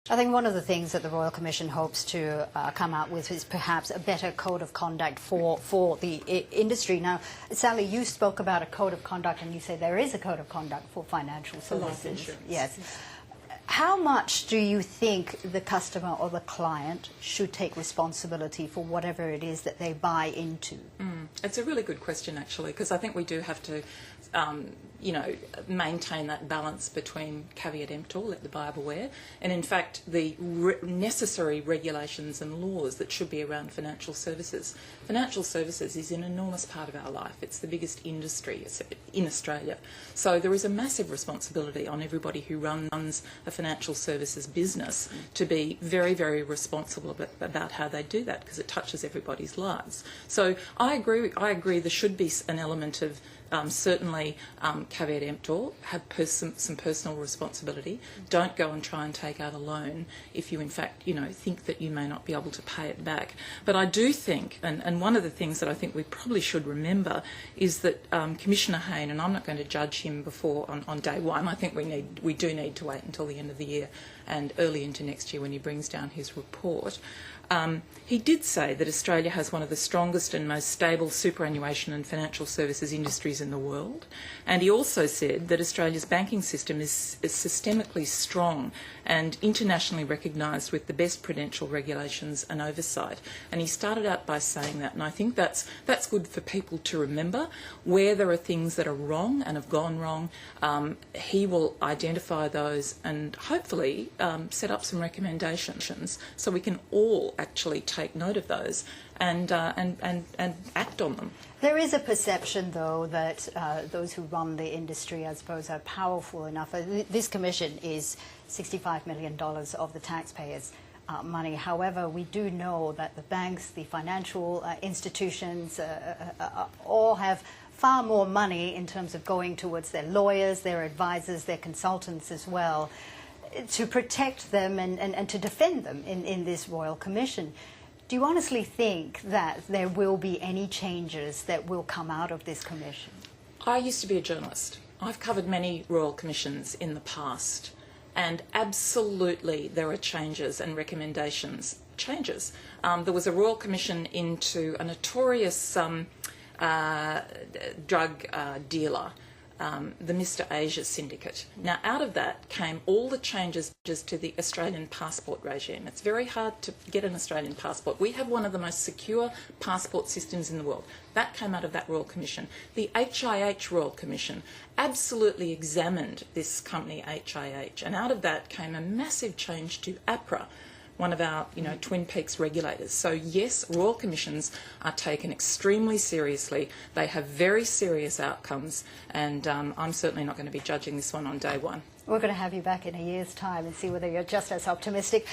I think one of the things that the Royal Commission hopes to come out with is perhaps a better code of conduct for the industry. Now, Sally, you spoke about a code of conduct and you say there is a code of conduct for financial services. Life insurance. Yes. How much do you think the customer or the client should take responsibility for whatever it is that they buy into? It's a really good question, actually, because I think we do have to, maintain that balance between caveat emptor, let the buyer beware, and in fact the necessary regulations and laws that should be around financial services. Financial services is an enormous part of our life. It's the biggest industry in Australia. So there is a massive responsibility on everybody who runs a financial services business to be very, very responsible about how they do that, because it touches everybody's lives. So I agree there should be an element of certainly caveat emptor, have some personal responsibility. Don't go and try and take out a loan if you in fact think that you may not be able to pay it back. But I do think, and one of the things that I think we probably should remember is that Commissioner Hayne, and I'm not going to judge him before on day one, I think we do need to wait until the end of the year and early into next year when he brings down his report. He did say that Australia has one of the strongest and most stable superannuation and financial services industries in the world, and he also said that Australia's banking system is systemically strong and internationally recognised with the best prudential regulations and oversight. And he started out by saying that, and I think that's good for people to remember. Where there are things that are wrong and have gone wrong, he will identify those and hopefully set up some recommendations so we can all actually take note of those and act on them. There is a perception, though, that those who run the industry, I suppose, are powerful enough. This commission is $65 million of the taxpayers' money. However, we do know that the banks, the financial institutions, all have far more money in terms of going towards their lawyers, their advisors, their consultants as well, to protect them and to defend them in this Royal Commission. Do you honestly think that there will be any changes that will come out of this commission? I used to be a journalist. I've covered many Royal Commissions in the past, and absolutely there are changes and recommendations. Changes. There was a Royal Commission into a notorious drug dealer, the Mr Asia syndicate. Now, out of that came all the changes to the Australian passport regime. It's very hard to get an Australian passport. We have one of the most secure passport systems in the world. That came out of that Royal Commission. The HIH Royal Commission absolutely examined this company HIH, and out of that came a massive change to APRA, one of our, Twin Peaks regulators. So yes, Royal Commissions are taken extremely seriously. They have very serious outcomes, and I'm certainly not going to be judging this one on day one. We're going to have you back in a year's time and see whether you're just as optimistic.